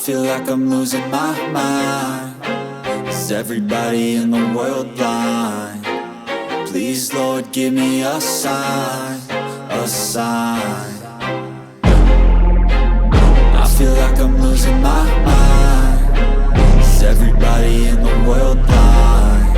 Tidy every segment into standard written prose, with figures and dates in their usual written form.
feel like I'm losing my mind. Is everybody in the world blind? Please, Lord, give me a sign, a sign. I feel like I'm losing my mind. Is everybody in the world blind?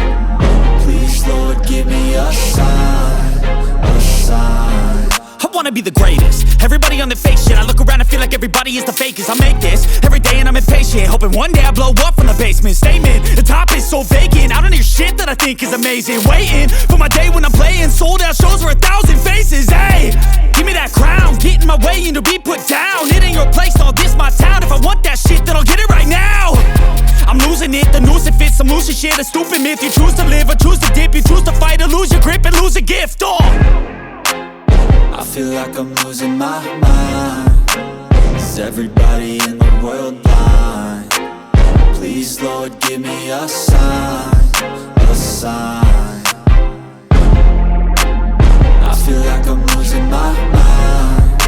Please, Lord, give me a sign, a sign. I wanna be the greatest. Everybody on the fake shit. I look around and feel like everybody is the fakest. I make this every day and I'm impatient, hoping one day I blow up from the basement. Statement, the top is so vacant. I don't hear shit that I think is amazing. Waiting for my day when I'm playing sold out shows for 1,000 faces. Hey, give me that crown, get in my way and to be put down. It ain't your place, all this my town. If I want that shit, then I'll get it right now. I'm losing it, the noose it fits. I'm losing shit, a stupid myth. You choose to live or choose to dip. You choose to fight or lose your grip and lose a gift. I feel like I'm losing my mind. Is everybody in the world blind? Please, Lord, give me a sign, a sign. I feel like I'm losing my mind.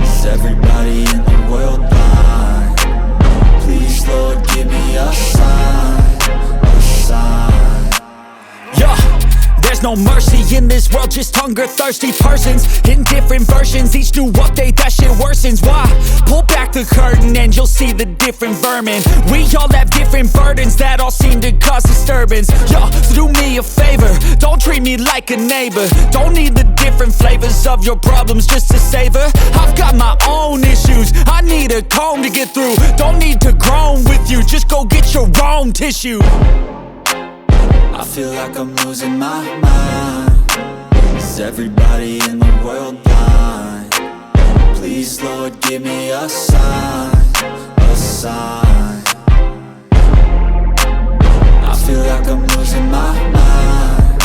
Is everybody in the world blind? Please, Lord, give me a sign, a sign. Yeah. There's no mercy in this world, just hunger-thirsty persons in different versions. Each new update, that shit worsens. Why? Pull back the curtain and you'll see the different vermin. We all have different burdens that all seem to cause disturbance. Yo, so do me a favor, don't treat me like a neighbor. Don't need the different flavors of your problems just to savor. I've got my own issues, I need a comb to get through. Don't need to groan with you, just go get your own tissue. I feel like I'm losing my mind. Is everybody in the world blind? Please, Lord, give me a sign, a sign. I feel like I'm losing my mind.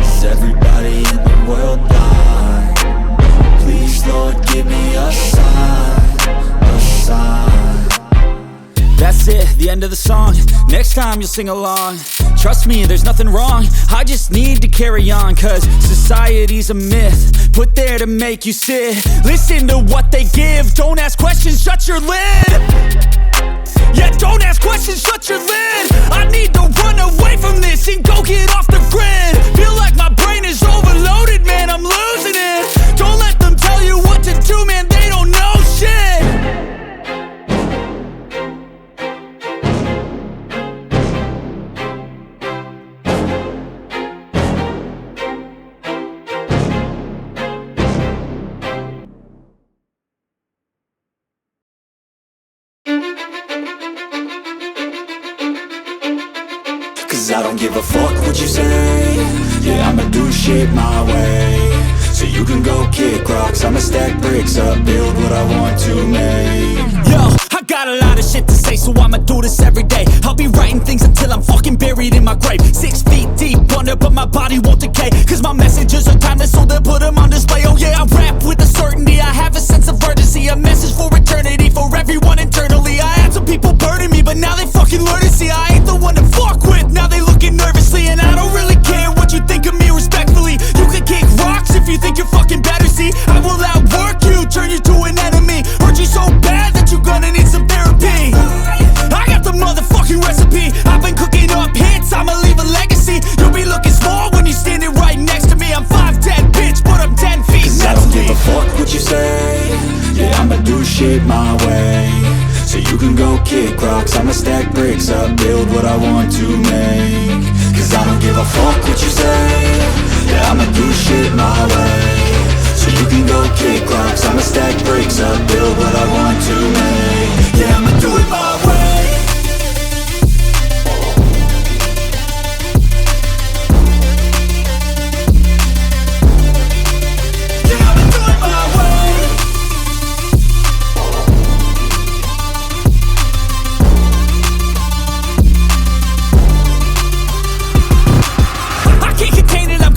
Is everybody in the world blind? Please, Lord, give me a sign, a sign. That's it, the end of the song. Next time you'll sing along. Trust me, there's nothing wrong. I just need to carry on, cause society's a myth put there to make you sit. Listen to what they give. Don't ask questions, shut your lid. Yeah, don't ask questions, shut your lid. I need to run away from this and go get off the grid. Feel like my brain is overloaded, man, I'm losing it. Don't let them tell you what to do, man, they don't know shit. Cause I don't give a fuck what you say. Yeah, I'ma do shit my way. So you can go kick rocks, I'ma stack bricks up, build what I want to make. Yo, I got a lot of shit to say, so I'ma do this every day. I'll be writing things until I'm fucking buried in my grave. 6 feet deep under, but my body won't decay. Cause my messages are timeless, so they'll put them on display. Oh yeah, I rap with a certainty, I have a sense of urgency. A message for eternity, for everyone internally. I had some people burning me, but now they fucking learn to see I ain't the one to fuck with. Now they looking nervously, and I don't really care what you think of me respectfully. You can kick rocks if you think you're fucking better, see. I will outwork you, turn you to an enemy. Hurt you so bad that you're gonna need some therapy. I got the motherfucking recipe. I've been cooking up hits, I'ma leave a legacy. You'll be looking small when you're standing right next to me. I'm 5'10", bitch, but I'm 10 feet. Cause I don't give a fuck what you say. Yeah, I'ma do shit my way. So you can go kick rocks, I'ma stack bricks up, build what I want to make. Cause I don't give a fuck what you say. Yeah, I'ma do shit my way. So you can go kick rocks, I'ma stack bricks up, build what I want to make. Yeah, I'ma do it my way. Yeah, I'ma do it my way. I can't contain it, I'm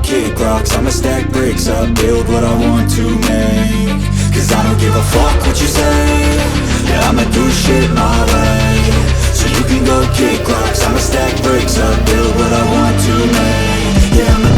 kick rocks, I'ma stack bricks up, build what I want to make. Cause I don't give a fuck what you say, yeah, I'ma do shit my way. So you can go kick rocks, I'ma stack bricks up, build what I want to make. Yeah, I'ma